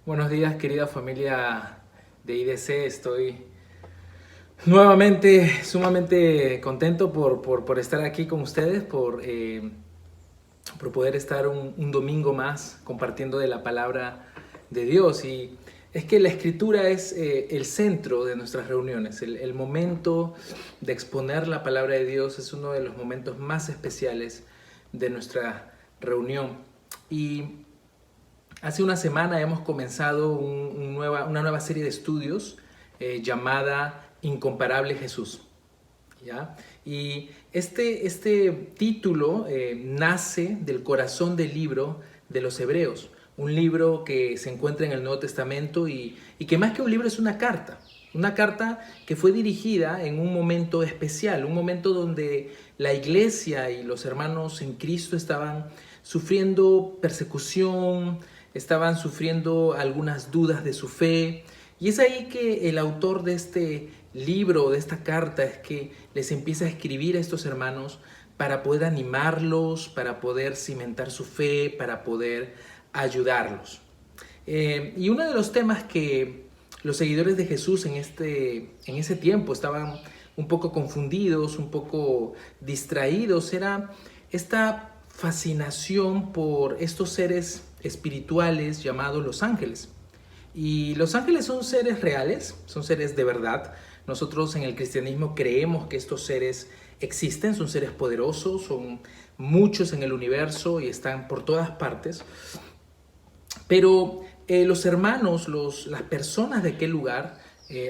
Buenos días, querida familia de IDC. Estoy nuevamente sumamente contento por estar aquí con ustedes, por poder estar un domingo más compartiendo de la palabra de Dios. Y es que la escritura es el centro de nuestras reuniones. El momento de exponer la palabra de Dios es uno de los momentos más especiales de nuestra reunión. Y hace una semana hemos comenzado una nueva serie de estudios llamada Incomparable Jesús. ¿Ya? Y este título nace del corazón del libro de los Hebreos, un libro que se encuentra en el Nuevo Testamento y que más que un libro es una carta que fue dirigida en un momento especial, un momento donde la iglesia y los hermanos en Cristo estaban sufriendo persecución, estaban sufriendo algunas dudas de su fe. Y es ahí que el autor de este libro, de esta carta, es que les empieza a escribir a estos hermanos para poder animarlos, para poder cimentar su fe, para poder ayudarlos. Y uno de los temas que los seguidores de Jesús en ese tiempo estaban un poco confundidos, un poco distraídos, era esta fascinación por estos seres espirituales llamados los ángeles. Y los ángeles son seres reales, son seres de verdad. Nosotros en el cristianismo creemos que estos seres existen, son seres poderosos, son muchos en el universo y están por todas partes. Pero los hermanos, las personas de aquel lugar,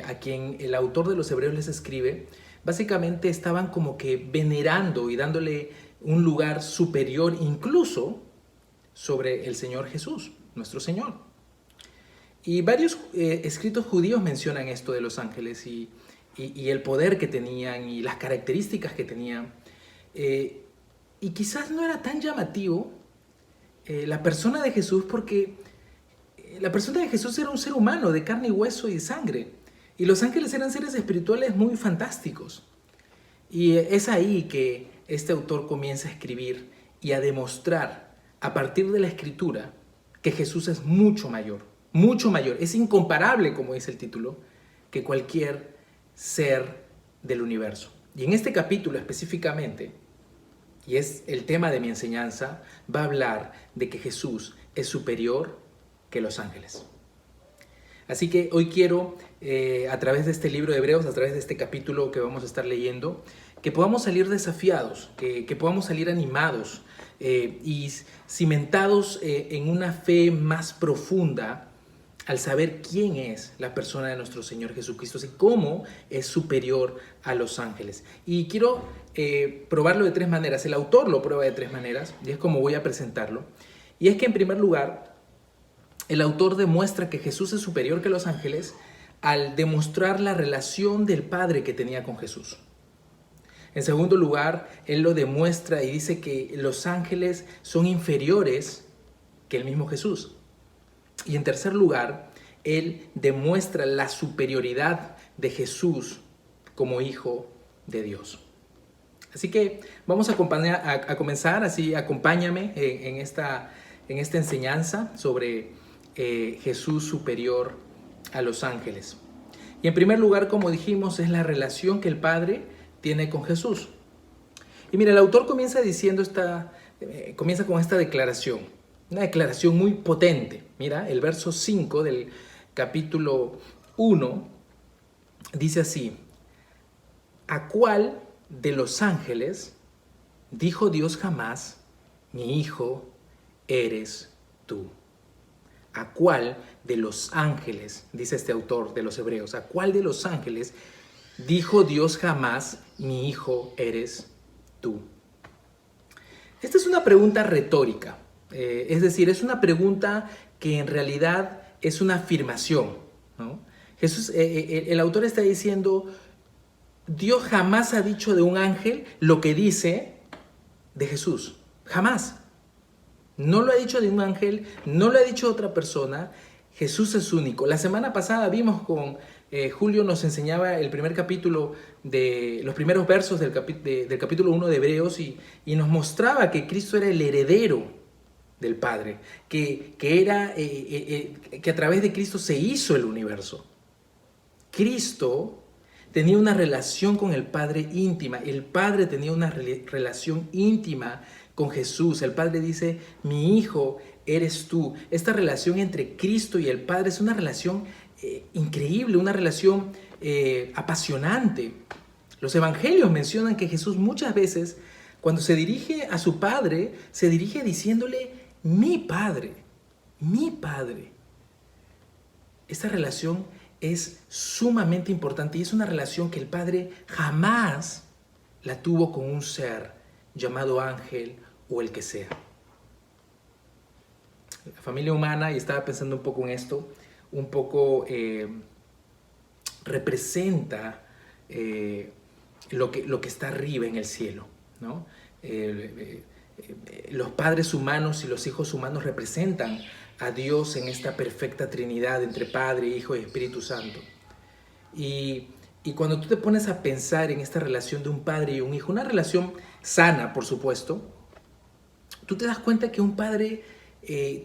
a quien el autor de los Hebreos les escribe, básicamente estaban como que venerando y dándole un lugar superior incluso sobre el Señor Jesús, nuestro Señor. Y varios escritos judíos mencionan esto de los ángeles y el poder que tenían y las características que tenían. Y quizás no era tan llamativo la persona de Jesús porque la persona de Jesús era un ser humano de carne y hueso y sangre. Y los ángeles eran seres espirituales muy fantásticos. Y es ahí que este autor comienza a escribir y a demostrar a partir de la escritura que Jesús es mucho mayor, es incomparable, como dice el título, que cualquier ser del universo. Y en este capítulo específicamente, y es el tema de mi enseñanza, va a hablar de que Jesús es superior que los ángeles. Así que hoy quiero, a través de este libro de Hebreos, a través de este capítulo que vamos a estar leyendo, que podamos salir desafiados, que podamos salir animados y cimentados en una fe más profunda al saber quién es la persona de nuestro Señor Jesucristo y cómo es superior a los ángeles. Y quiero probarlo de tres maneras. El autor lo prueba de tres maneras y es como voy a presentarlo. Y es que en primer lugar, el autor demuestra que Jesús es superior que los ángeles al demostrar la relación del Padre que tenía con Jesús. En segundo lugar, él lo demuestra y dice que los ángeles son inferiores que el mismo Jesús. Y en tercer lugar, él demuestra la superioridad de Jesús como hijo de Dios. Así que vamos a comenzar, así acompáñame en esta enseñanza sobre Jesús superior a los ángeles. Y en primer lugar, como dijimos, es la relación que el Padre tiene con Jesús. Y mira, el autor comienza con esta declaración, una declaración muy potente. Mira, el verso 5 del capítulo 1 dice así: ¿a cuál de los ángeles dijo Dios jamás, mi hijo eres tú? ¿A cuál de los ángeles, dice este autor de los Hebreos, a cuál de los ángeles dijo Dios jamás, mi hijo eres tú? Esta es una pregunta retórica, es decir, es una pregunta que en realidad es una afirmación, ¿no? Jesús, el autor está diciendo, Dios jamás ha dicho de un ángel lo que dice de Jesús, jamás. No lo ha dicho de un ángel, no lo ha dicho de otra persona. Jesús es único. La semana pasada vimos con Julio, nos enseñaba el primer capítulo de los primeros versos del capítulo 1 de Hebreos y nos mostraba que Cristo era el heredero del Padre, que a través de Cristo se hizo el universo. Cristo tenía una relación con el Padre íntima. El Padre tenía una relación íntima con Jesús. El Padre dice, mi hijo eres tú. Esta relación entre Cristo y el Padre es una relación increíble, una relación apasionante. Los evangelios mencionan que Jesús muchas veces, cuando se dirige a su Padre, se dirige diciéndole, mi Padre, mi Padre. Esta relación es sumamente importante y es una relación que el Padre jamás la tuvo con un ser llamado ángel o el que sea. La familia humana, y estaba pensando un poco en esto, un poco representa lo que está arriba en el cielo, ¿no? Los padres humanos y los hijos humanos representan a Dios en esta perfecta Trinidad entre Padre, Hijo y Espíritu Santo. Y cuando tú te pones a pensar en esta relación de un padre y un hijo, una relación sana, por supuesto, tú te das cuenta que un padre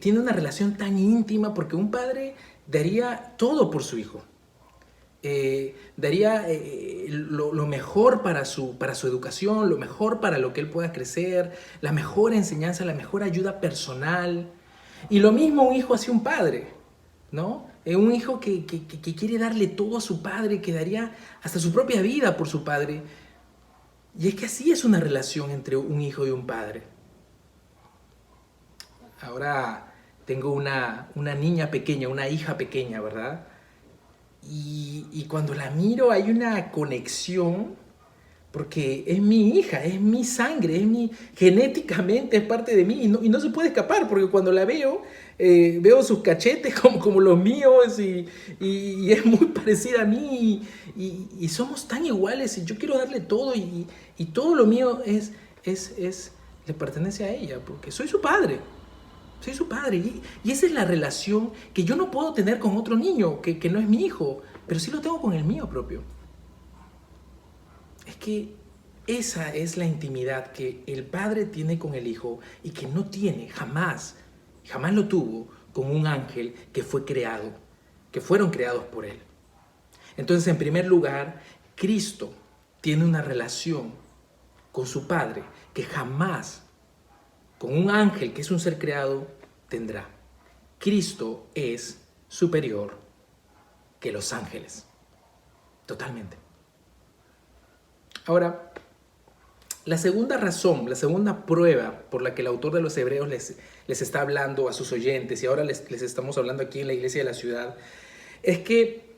tiene una relación tan íntima porque un padre daría todo por su hijo. Daría lo mejor para su educación, lo mejor para lo que él pueda crecer, la mejor enseñanza, la mejor ayuda personal. Y lo mismo un hijo hacia un padre, ¿no? Un hijo que quiere darle todo a su padre, que daría hasta su propia vida por su padre. Y es que así es una relación entre un hijo y un padre. Ahora tengo una niña pequeña, una hija pequeña, ¿verdad? Y cuando la miro hay una conexión, porque es mi hija, es mi sangre, genéticamente es parte de mí y no se puede escapar, porque cuando la veo, veo sus cachetes como los míos y es muy parecida a mí y somos tan iguales y yo quiero darle todo y todo lo mío le pertenece a ella, porque soy su padre. Soy su padre y esa es la relación que yo no puedo tener con otro niño que no es mi hijo, pero sí lo tengo con el mío propio. Es que esa es la intimidad que el padre tiene con el hijo y que no tiene jamás lo tuvo con un ángel que fue creado, que fueron creados por él. Entonces, en primer lugar, Cristo tiene una relación con su padre que jamás con un ángel, que es un ser creado, tendrá. Cristo es superior que los ángeles. Totalmente. Ahora, la segunda razón, la segunda prueba por la que el autor de los Hebreos les está hablando a sus oyentes, y ahora les estamos hablando aquí en la iglesia de la ciudad, es que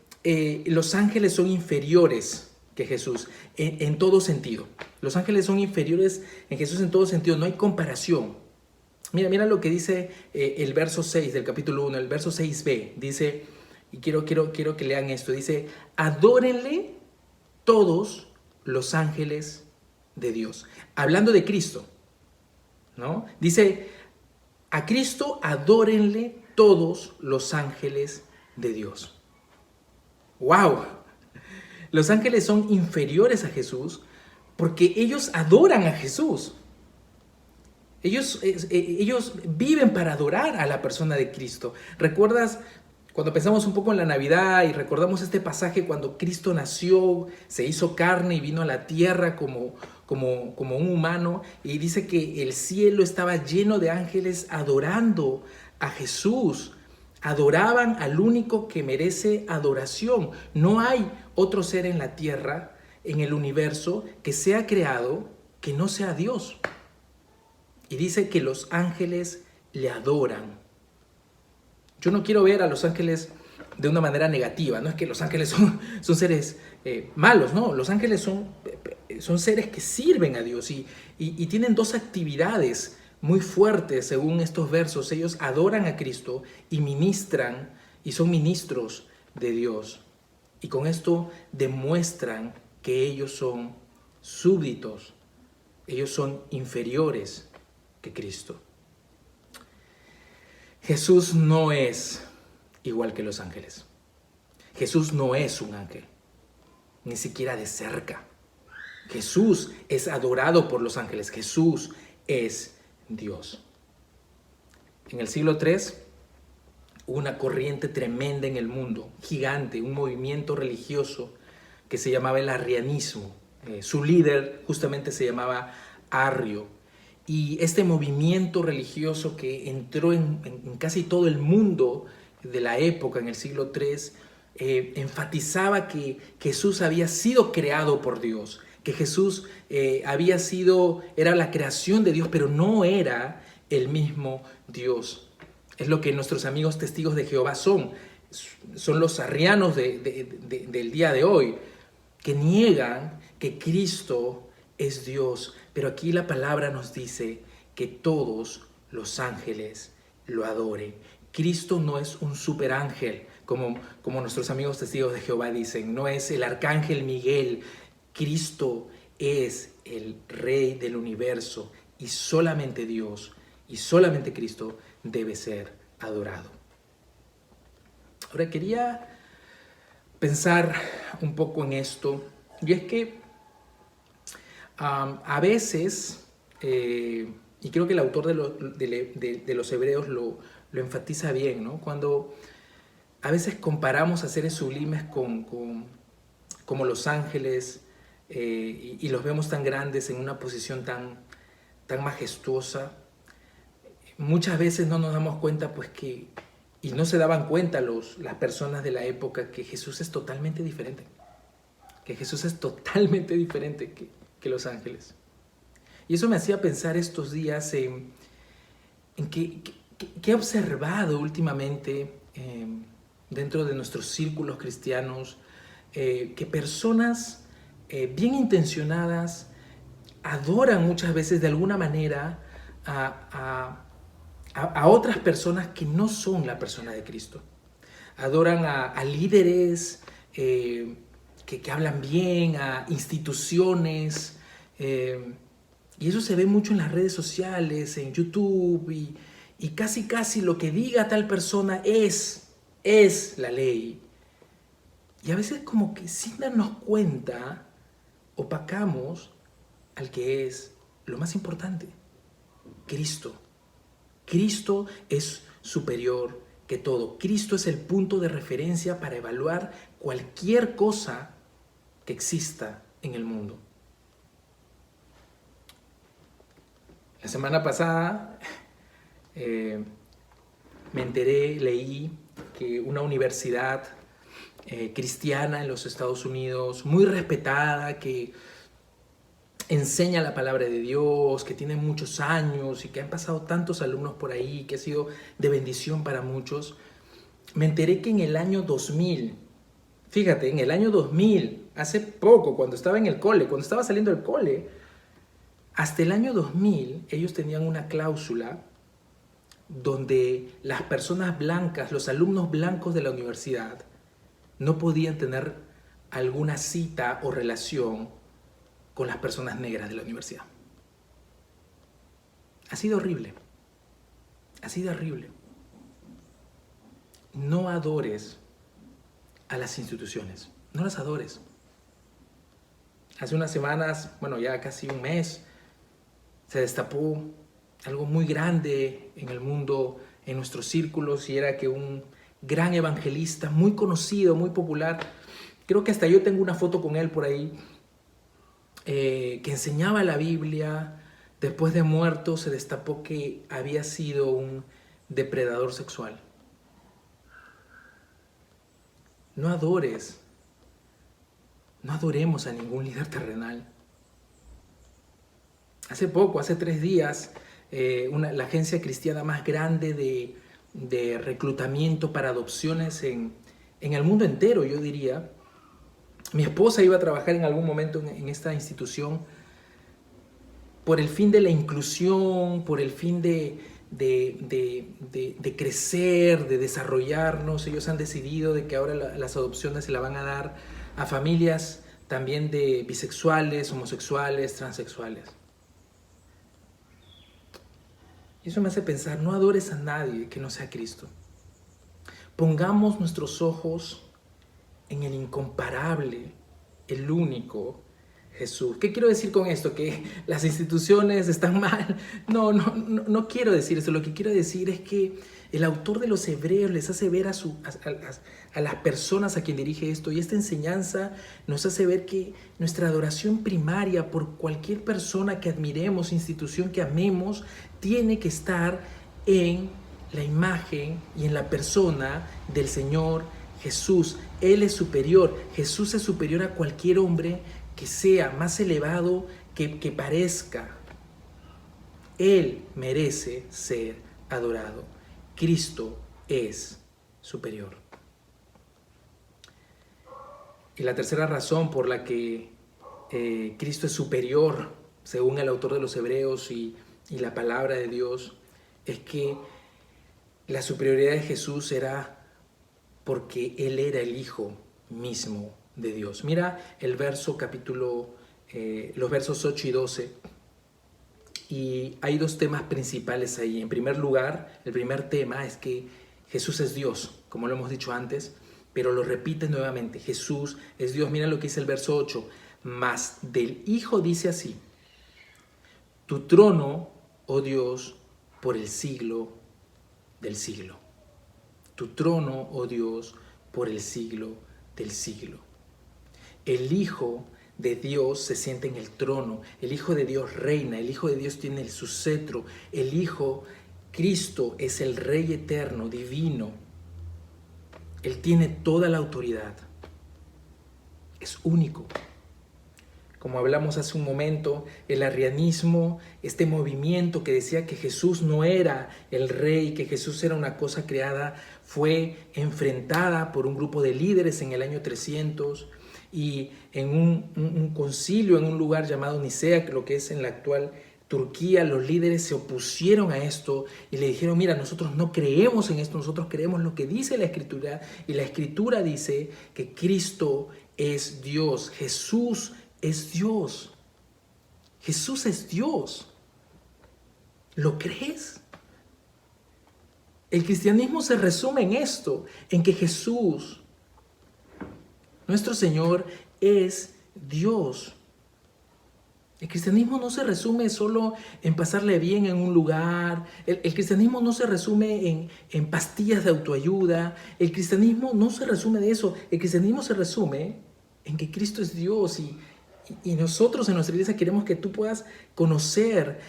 los ángeles son inferiores que Jesús en todo sentido. Los ángeles son inferiores en Jesús en todo sentido, no hay comparación. Mira lo que dice el verso 6 del capítulo 1, el verso 6b, dice, y quiero que lean esto, dice, adórenle todos los ángeles de Dios. Hablando de Cristo, ¿no? Dice, a Cristo adórenle todos los ángeles de Dios. ¡Wow! Los ángeles son inferiores a Jesús porque ellos adoran a Jesús. Ellos viven para adorar a la persona de Cristo. ¿Recuerdas cuando pensamos un poco en la Navidad y recordamos este pasaje cuando Cristo nació, se hizo carne y vino a la tierra como un humano? Y dice que el cielo estaba lleno de ángeles adorando a Jesús. Adoraban al único que merece adoración. No hay otro ser en la tierra, en el universo, que sea creado que no sea Dios. Y dice que los ángeles le adoran. Yo no quiero ver a los ángeles de una manera negativa. No es que los ángeles son seres malos, no. Los ángeles son seres que sirven a Dios y tienen dos actividades muy fuertes según estos versos. Ellos adoran a Cristo y ministran y son ministros de Dios. Y con esto demuestran que ellos son súbditos, ellos son inferiores que Cristo. Jesús no es igual que los ángeles. Jesús no es un ángel, ni siquiera de cerca. Jesús es adorado por los ángeles. Jesús es Dios. En el siglo III hubo una corriente tremenda en el mundo, gigante, un movimiento religioso que se llamaba el arrianismo. Su líder justamente se llamaba Arrio. Y este movimiento religioso que entró en casi todo el mundo de la época, en el siglo III, enfatizaba que Jesús había sido creado por Dios, que Jesús era la creación de Dios, pero no era el mismo Dios. Es lo que nuestros amigos testigos de Jehová son los arrianos del día de hoy, que niegan que Cristo es Dios. Pero aquí la palabra nos dice que todos los ángeles lo adoren. Cristo no es un superángel, como nuestros amigos testigos de Jehová dicen. No es el arcángel Miguel. Cristo es el Rey del universo y solamente Dios y solamente Cristo debe ser adorado. Ahora quería pensar un poco en esto, y es que a veces, y creo que el autor de los Hebreos lo enfatiza bien, ¿no? Cuando a veces comparamos a seres sublimes como los ángeles, y los vemos tan grandes en una posición tan majestuosa, muchas veces no nos damos cuenta y no se daban cuenta las personas de la época, que Jesús es totalmente diferente. Que Jesús es totalmente diferente que los ángeles. Y eso me hacía pensar estos días en que he observado últimamente dentro de nuestros círculos cristianos, que personas bien intencionadas adoran muchas veces de alguna manera a otras personas que no son la persona de Cristo. Adoran a líderes que hablan bien, a instituciones, y eso se ve mucho en las redes sociales, en YouTube, y casi lo que diga tal persona es la ley. Y a veces como que sin darnos cuenta, opacamos al que es lo más importante, Cristo. Cristo es superior que todo. Cristo es el punto de referencia para evaluar cualquier cosa que exista en el mundo. La semana pasada me enteré, leí que una universidad cristiana en los Estados Unidos, muy respetada, que enseña la palabra de Dios, que tiene muchos años y que han pasado tantos alumnos por ahí, que ha sido de bendición para muchos. Me enteré que en el año 2000, fíjate, en el año 2000, hace poco, cuando estaba en el cole, cuando estaba saliendo del cole, hasta el año 2000, ellos tenían una cláusula donde las personas blancas, los alumnos blancos de la universidad, no podían tener alguna cita o relación con las personas negras de la universidad. Ha sido horrible. Ha sido horrible. No adores a las instituciones. No las adores. Hace unas semanas, bueno, ya casi un mes, se destapó algo muy grande en el mundo, en nuestros círculos, y era que un gran evangelista, muy conocido, muy popular, creo que hasta yo tengo una foto con él por ahí, que enseñaba la Biblia, después de muerto se destapó que había sido un depredador sexual. No adoremos a ningún líder terrenal. Hace 3 días, la agencia cristiana más grande de reclutamiento para adopciones en el mundo entero, yo diría. Mi esposa iba a trabajar en algún momento en esta institución por el fin de la inclusión, por el fin de crecer, de desarrollarnos. Ellos han decidido de que ahora las adopciones se la van a dar a familias también de bisexuales, homosexuales, transexuales. Y eso me hace pensar, no adores a nadie que no sea Cristo. Pongamos nuestros ojos en el incomparable, el único Jesús. ¿Qué quiero decir con esto? ¿Que las instituciones están mal? No quiero decir eso. Lo que quiero decir es que el autor de los Hebreos les hace ver a las personas a quien dirige esto, y esta enseñanza nos hace ver que nuestra adoración primaria por cualquier persona que admiremos, institución que amemos, tiene que estar en la imagen y en la persona del Señor Jesús. Él es superior. Jesús es superior a cualquier hombre que sea más elevado que parezca. Él merece ser adorado. Cristo es superior. Y la tercera razón por la que Cristo es superior, según el autor de los Hebreos y la palabra de Dios, es que la superioridad de Jesús era porque Él era el Hijo mismo de Dios. Mira el verso los versos 8 y 12. Y hay dos temas principales ahí. En primer lugar, el primer tema es que Jesús es Dios, como lo hemos dicho antes, pero lo repite nuevamente. Jesús es Dios. Mira lo que dice el verso 8. Mas del Hijo dice así: tu trono, oh Dios, por el siglo del siglo. Tu trono, oh Dios, por el siglo del siglo. El Hijo de Dios se sienta en el trono, el Hijo de Dios reina, el Hijo de Dios tiene su cetro, el Hijo, Cristo, es el Rey eterno, divino. Él tiene toda la autoridad. Es único. Como hablamos hace un momento, el arrianismo, este movimiento que decía que Jesús no era el rey, que Jesús era una cosa creada, fue enfrentada por un grupo de líderes en el año 300, y en un concilio en un lugar llamado Nicea, que lo que es en la actual Turquía, los líderes se opusieron a esto y le dijeron: mira, nosotros no creemos en esto, nosotros creemos lo que dice la Escritura, y la Escritura dice que Cristo es Dios, Jesús es Dios. Jesús es Dios. ¿Lo crees? El cristianismo se resume en esto, en que Jesús, nuestro Señor, es Dios. El cristianismo no se resume solo en pasarle bien en un lugar. El cristianismo no se resume en pastillas de autoayuda. El cristianismo no se resume de eso. El cristianismo se resume en que Cristo es Dios, y nosotros en nuestra iglesia queremos que tú puedas conocer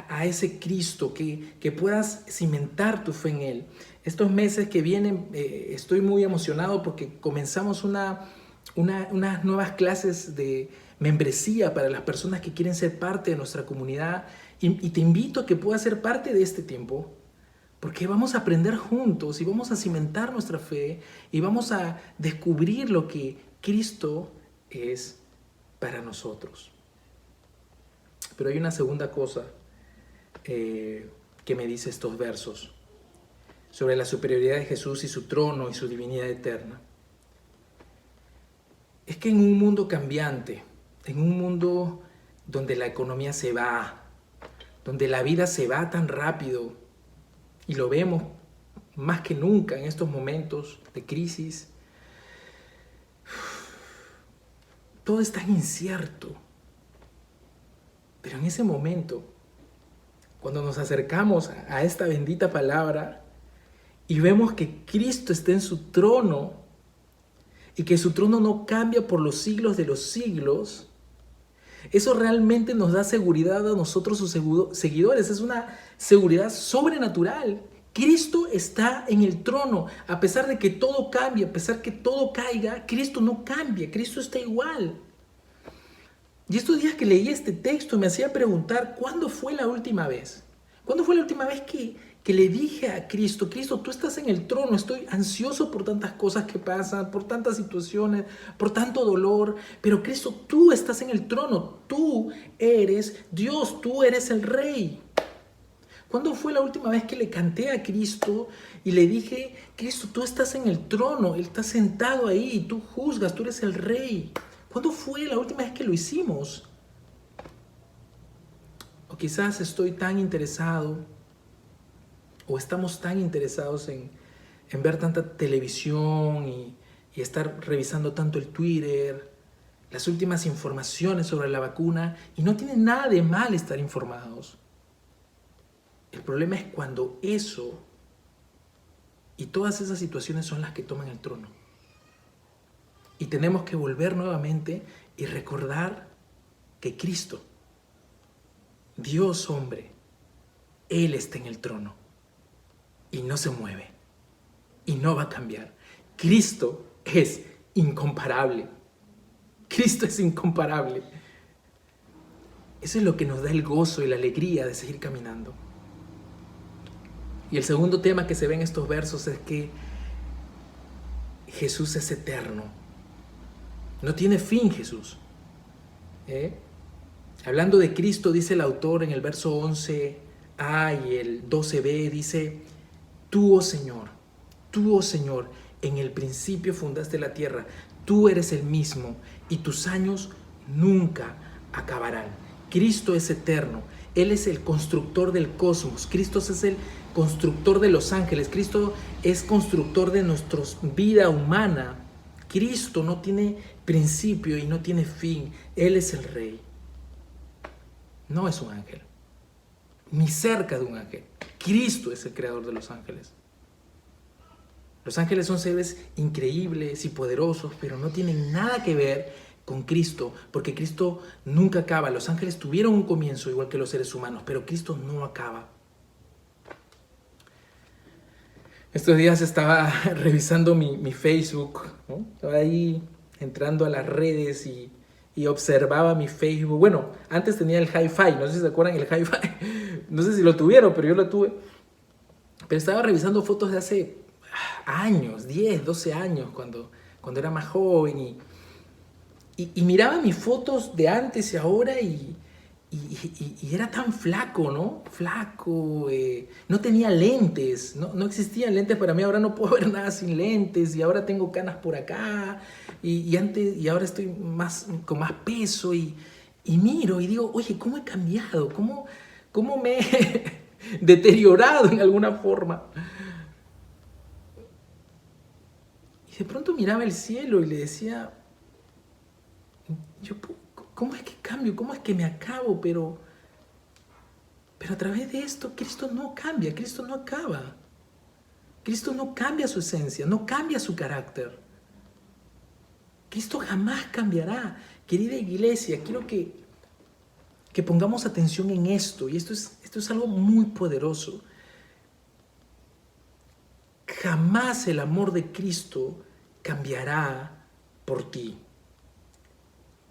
a ese Cristo, que puedas cimentar tu fe en Él. Estos meses que vienen estoy muy emocionado porque comenzamos unas nuevas clases de membresía para las personas que quieren ser parte de nuestra comunidad, y te invito a que puedas ser parte de este tiempo, porque vamos a aprender juntos y vamos a cimentar nuestra fe y vamos a descubrir lo que Cristo es para nosotros. Pero hay una segunda cosa que me dice estos versos sobre la superioridad de Jesús y su trono y su divinidad eterna. Es que en un mundo cambiante, en un mundo donde la economía se va, donde la vida se va tan rápido, y lo vemos más que nunca en estos momentos de crisis, todo es tan incierto. Pero en ese momento, cuando nos acercamos a esta bendita palabra y vemos que Cristo está en su trono y que su trono no cambia por los siglos de los siglos, eso realmente nos da seguridad a nosotros, sus seguidores. Es una seguridad sobrenatural. Cristo está en el trono. A pesar de que todo cambie, a pesar que todo caiga, Cristo no cambia, Cristo está igual. Y estos días que leí este texto me hacía preguntar: ¿cuándo fue la última vez? ¿Cuándo fue la última vez que le dije a Cristo: Cristo, tú estás en el trono, estoy ansioso por tantas cosas que pasan, por tantas situaciones, por tanto dolor, pero Cristo, tú estás en el trono, tú eres Dios, tú eres el Rey? ¿Cuándo fue la última vez que le canté a Cristo y le dije: Cristo, tú estás en el trono, Él está sentado ahí, tú juzgas, tú eres el Rey? ¿Cuándo fue la última vez que lo hicimos? O quizás estoy tan interesado, o estamos tan interesados en ver tanta televisión y estar revisando tanto el Twitter, las últimas informaciones sobre la vacuna, y no tiene nada de mal estar informados. El problema es cuando eso y todas esas situaciones son las que toman el trono. Y tenemos que volver nuevamente y recordar que Cristo, Dios hombre, Él está en el trono y no se mueve y no va a cambiar. Cristo es incomparable. Cristo es incomparable. Eso es lo que nos da el gozo y la alegría de seguir caminando. Y el segundo tema que se ve en estos versos es que Jesús es eterno. No tiene fin Jesús. Hablando de Cristo, dice el autor en el verso 11a y el 12b, dice: tú, oh Señor, en el principio fundaste la tierra, tú eres el mismo y tus años nunca acabarán. Cristo es eterno, Él es el constructor del cosmos, Cristo es el constructor de los ángeles, Cristo es constructor de nuestra vida humana. Cristo no tiene principio y no tiene fin, Él es el Rey. No es un ángel, ni cerca de un ángel. Cristo es el creador de los ángeles. Los ángeles son seres increíbles y poderosos, pero no tienen nada que ver con Cristo, porque Cristo nunca acaba. Los ángeles tuvieron un comienzo igual que los seres humanos, pero Cristo no acaba. Estos días estaba revisando mi Facebook, ¿no? Estaba ahí entrando a las redes y observaba mi Facebook. Bueno, antes tenía el Hi-Fi, no sé si se acuerdan el Hi-Fi, no sé si lo tuvieron, pero yo lo tuve. Pero estaba revisando fotos de hace años, 10, 12 años, cuando era más joven, y miraba mis fotos de antes y ahora y era tan flaco, ¿no? Flaco, no tenía lentes, no existían lentes para mí, ahora no puedo ver nada sin lentes, y ahora tengo canas por acá, y ahora estoy con más peso, y miro y digo, oye, ¿cómo he cambiado? ¿Cómo me he deteriorado en alguna forma? Y de pronto miraba el cielo y le decía, ¿cómo es que cambio? ¿Cómo es que me acabo? Pero a través de esto, Cristo no cambia, Cristo no acaba. Cristo no cambia su esencia, no cambia su carácter. Cristo jamás cambiará. Querida iglesia, quiero que pongamos atención en esto, y esto es algo muy poderoso. Jamás el amor de Cristo cambiará por ti.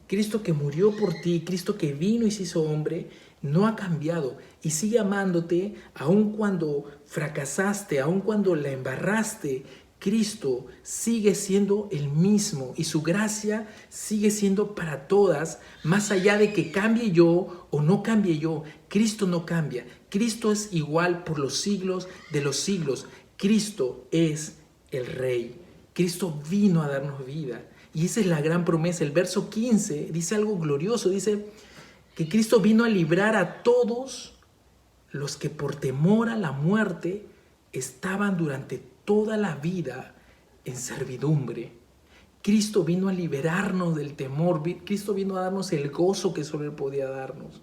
Cristo que murió por ti, Cristo que vino y se hizo hombre, no ha cambiado y sigue amándote aun cuando fracasaste, aun cuando la embarraste. Cristo sigue siendo el mismo y su gracia sigue siendo para todas, más allá de que cambie yo o no cambie yo. Cristo no cambia. Cristo es igual por los siglos de los siglos. Cristo es el Rey. Cristo vino a darnos vida. Y esa es la gran promesa. El verso 15 dice algo glorioso. Dice que Cristo vino a librar a todos los que por temor a la muerte estaban durante toda la vida en servidumbre. Cristo vino a liberarnos del temor. Cristo vino a darnos el gozo que solo Él podía darnos.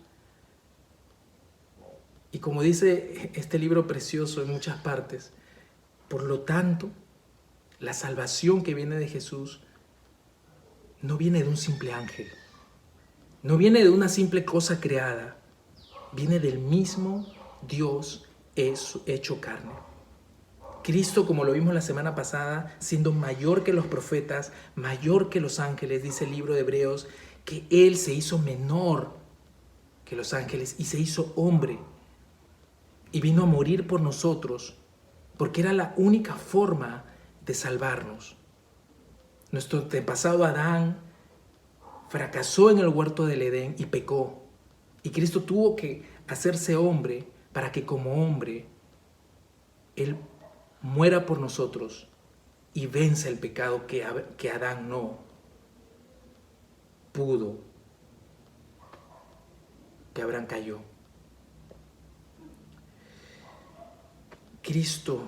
Y como dice este libro precioso en muchas partes, por lo tanto, la salvación que viene de Jesús no viene de un simple ángel, no viene de una simple cosa creada, viene del mismo Dios hecho carne. Cristo, como lo vimos la semana pasada, siendo mayor que los profetas, mayor que los ángeles, dice el libro de Hebreos, que Él se hizo menor que los ángeles y se hizo hombre y vino a morir por nosotros, porque era la única forma de salvarnos. Nuestro antepasado Adán fracasó en el huerto del Edén y pecó. Y Cristo tuvo que hacerse hombre para que como hombre Él muera por nosotros y venza el pecado que Adán no pudo, que Abraham cayó. Cristo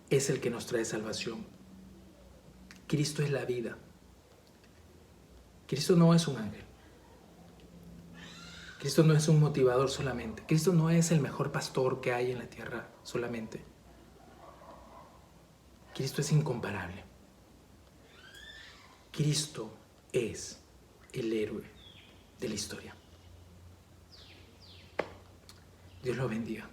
es el que nos trae salvación. Cristo es la vida. Cristo no es un ángel. Cristo no es un motivador solamente. Cristo no es el mejor pastor que hay en la tierra solamente. Cristo es incomparable. Cristo es el héroe de la historia. Dios lo bendiga.